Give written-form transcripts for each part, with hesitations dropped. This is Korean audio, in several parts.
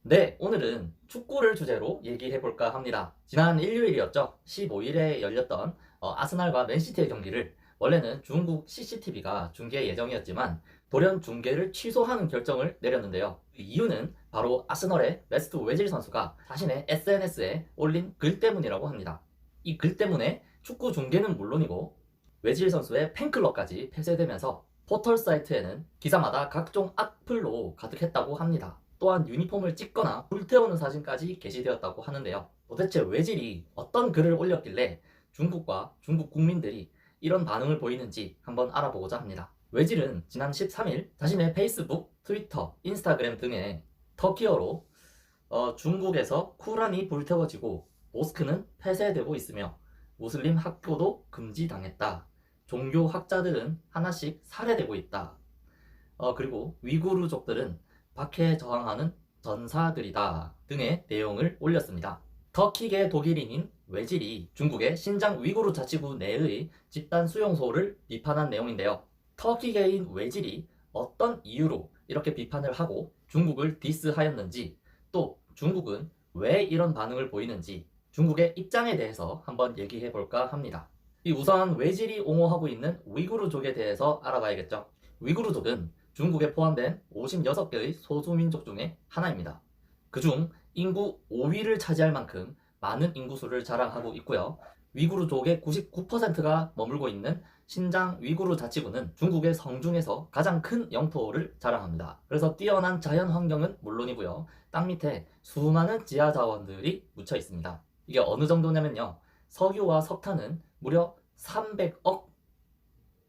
네, 오늘은 축구를 주제로 얘기해 볼까 합니다. 지난 일요일이었죠. 15일에 열렸던 아스날과 맨시티의 경기를 원래는 중국 CCTV가 중계 예정이었지만 돌연 중계를 취소하는 결정을 내렸는데요. 그 이유는 바로 아스널의 메스트 오웨질 선수가 자신의 SNS에 올린 글 때문이라고 합니다. 이 글 때문에 축구 중계는 물론이고 웨질 선수의 팬클럽까지 폐쇄되면서 포털 사이트에는 기사마다 각종 악플로 가득했다고 합니다. 또한 유니폼을 찍거나 불태우는 사진까지 게시되었다고 하는데요. 도대체 웨질이 어떤 글을 올렸길래 중국과 중국 국민들이 이런 반응을 보이는지 한번 알아보고자 합니다. 웨질은 지난 13일 자신의 페이스북, 트위터, 인스타그램 등에 터키어로 중국에서 쿠란이 불태워지고 모스크는 폐쇄되고 있으며 무슬림 학교도 금지당했다. 종교 학자들은 하나씩 살해되고 있다. 그리고 위구르족들은 박해에 저항하는 전사들이다 등의 내용을 올렸습니다. 터키계 독일인인 웨질이 중국의 신장 위구르 자치구 내의 집단 수용소를 비판한 내용인데요. 터키계인 웨질이 어떤 이유로 이렇게 비판을 하고 중국을 디스하였는지, 또 중국은 왜 이런 반응을 보이는지 중국의 입장에 대해서 한번 얘기해 볼까 합니다. 우선 웨질이 옹호하고 있는 위구르족에 대해서 알아봐야겠죠. 위구르족은 중국에 포함된 56개의 소수민족 중에 하나입니다. 그중 인구 5위를 차지할 만큼 많은 인구수를 자랑하고 있고요. 위구르족의 99%가 머물고 있는 신장 위구르 자치구는 중국의 성중에서 가장 큰 영토를 자랑합니다. 그래서 뛰어난 자연 환경은 물론이고요. 땅 밑에 수많은 지하 자원들이 묻혀 있습니다. 이게 어느 정도냐면요. 석유와 석탄은 무려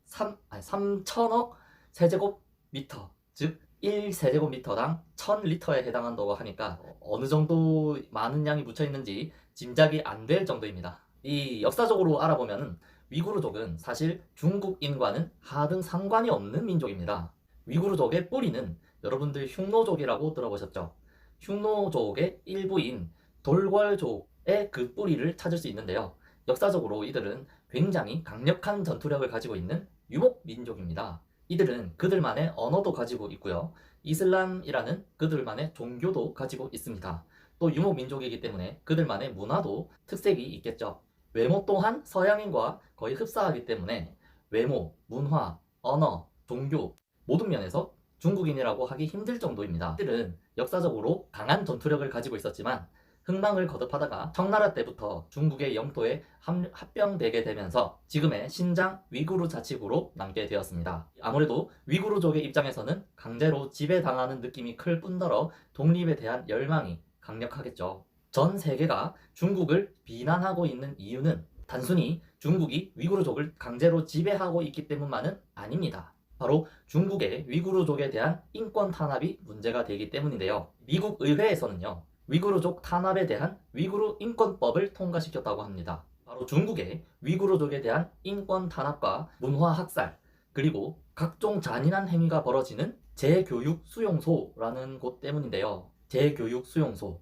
3천억 세제곱미터, 즉 1세제곱미터당 1000리터에 해당한다고 하니까 어느 정도 많은 양이 묻혀 있는지 짐작이 안 될 정도입니다. 이 역사적으로 알아보면 위구르족은 사실 중국인과는 하등 상관이 없는 민족입니다. 위구르족의 뿌리는 여러분들 흉노족이라고 들어보셨죠? 흉노족의 일부인 돌궐족의 그 뿌리를 찾을 수 있는데요. 역사적으로 이들은 굉장히 강력한 전투력을 가지고 있는 유목 민족입니다. 이들은 그들만의 언어도 가지고 있고요. 이슬람이라는 그들만의 종교도 가지고 있습니다. 또 유목 민족이기 때문에 그들만의 문화도 특색이 있겠죠. 외모 또한 서양인과 거의 흡사하기 때문에 외모, 문화, 언어, 종교 모든 면에서 중국인이라고 하기 힘들 정도입니다. 이들은 역사적으로 강한 전투력을 가지고 있었지만 흥망을 거듭하다가 청나라 때부터 중국의 영토에 합병되게 되면서 지금의 신장 위구르 자치구로 남게 되었습니다. 아무래도 위구르족의 입장에서는 강제로 지배당하는 느낌이 클 뿐더러 독립에 대한 열망이 강력하겠죠. 전 세계가 중국을 비난하고 있는 이유는 단순히 중국이 위구르족을 강제로 지배하고 있기 때문만은 아닙니다. 바로 중국의 위구르족에 대한 인권 탄압이 문제가 되기 때문인데요. 미국 의회에서는요. 위구르족 탄압에 대한 위구르 인권법을 통과시켰다고 합니다. 바로 중국의 위구르족에 대한 인권 탄압과 문화 학살, 그리고 각종 잔인한 행위가 벌어지는 재교육 수용소라는 곳 때문인데요. 재교육 수용소.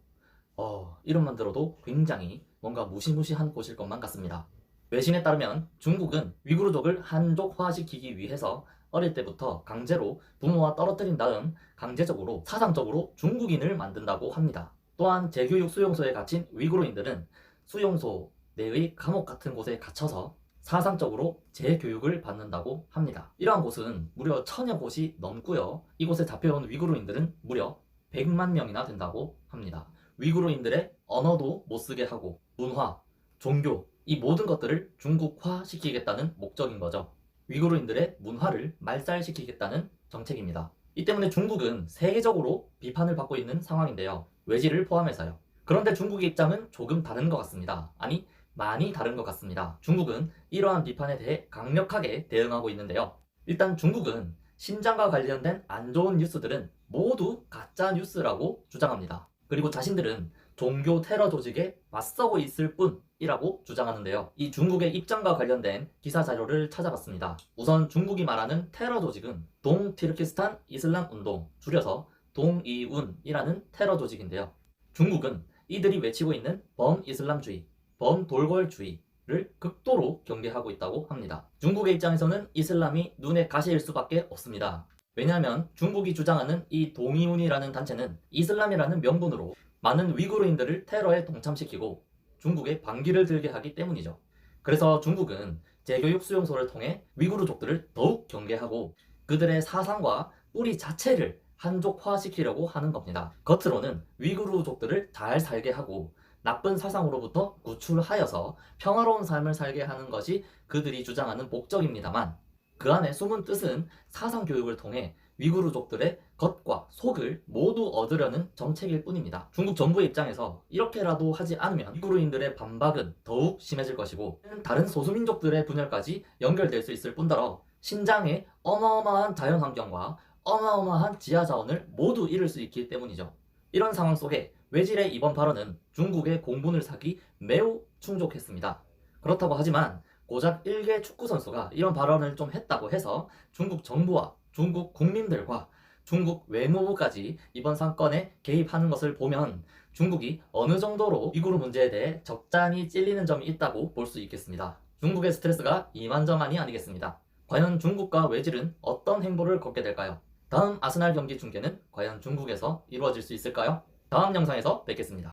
이름만 들어도 굉장히 뭔가 무시무시한 곳일 것만 같습니다. 외신에 따르면 중국은 위구르족을 한족화시키기 위해서 어릴 때부터 강제로 부모와 떨어뜨린 다음 강제적으로 사상적으로 중국인을 만든다고 합니다. 또한 재교육 수용소에 갇힌 위구르인들은 수용소 내의 감옥 같은 곳에 갇혀서 사상적으로 재교육을 받는다고 합니다. 이러한 곳은 무려 1000여 곳이 넘고요. 이곳에 잡혀온 위구르인들은 무려 100만 명이나 된다고 합니다. 위구르인들의 언어도 못쓰게 하고 문화, 종교 이 모든 것들을 중국화시키겠다는 목적인 거죠. 위구르인들의 문화를 말살시키겠다는 정책입니다. 이 때문에 중국은 세계적으로 비판을 받고 있는 상황인데요. 외지를 포함해서요. 그런데 중국의 입장은 조금 다른 것 같습니다. 아니, 많이 다른 것 같습니다. 중국은 이러한 비판에 대해 강력하게 대응하고 있는데요. 일단 중국은 신장과 관련된 안 좋은 뉴스들은 모두 가짜 뉴스라고 주장합니다. 그리고 자신들은 종교 테러 조직에 맞서고 있을 뿐이라고 주장하는데요. 이 중국의 입장과 관련된 기사 자료를 찾아봤습니다. 우선 중국이 말하는 테러 조직은 동티르키스탄 이슬람 운동, 줄여서 동이운이라는 테러 조직인데요. 중국은 이들이 외치고 있는 범이슬람주의, 범돌궐주의를 극도로 경계하고 있다고 합니다. 중국의 입장에서는 이슬람이 눈에 가시일 수밖에 없습니다. 왜냐하면 중국이 주장하는 이 동이운이라는 단체는 이슬람이라는 명분으로 많은 위구르인들을 테러에 동참시키고 중국에 반기를 들게 하기 때문이죠. 그래서 중국은 재교육 수용소를 통해 위구르족들을 더욱 경계하고 그들의 사상과 뿌리 자체를 한족화시키려고 하는 겁니다. 겉으로는 위구르족들을 잘 살게 하고 나쁜 사상으로부터 구출하여서 평화로운 삶을 살게 하는 것이 그들이 주장하는 목적입니다만 그 안에 숨은 뜻은 사상교육을 통해 위구르족들의 겉과 속을 모두 얻으려는 정책일 뿐입니다. 중국 정부의 입장에서 이렇게라도 하지 않으면 위구르인들의 반박은 더욱 심해질 것이고 다른 소수민족들의 분열까지 연결될 수 있을 뿐더러 신장의 어마어마한 자연환경과 어마어마한 지하자원을 모두 잃을 수 있기 때문이죠. 이런 상황 속에 외질의 이번 발언은 중국의 공분을 사기 매우 충족했습니다. 그렇다고 하지만 고작 일개 축구 선수가 이런 발언을 좀 했다고 해서 중국 정부와 중국 국민들과 중국 외무부까지 이번 사건에 개입하는 것을 보면 중국이 어느 정도로 위구르 문제에 대해 적잖이 찔리는 점이 있다고 볼 수 있겠습니다. 중국의 스트레스가 이만저만이 아니겠습니다. 과연 중국과 외질은 어떤 행보를 걷게 될까요? 다음 아스날 경기 중계는 과연 중국에서 이루어질 수 있을까요? 다음 영상에서 뵙겠습니다.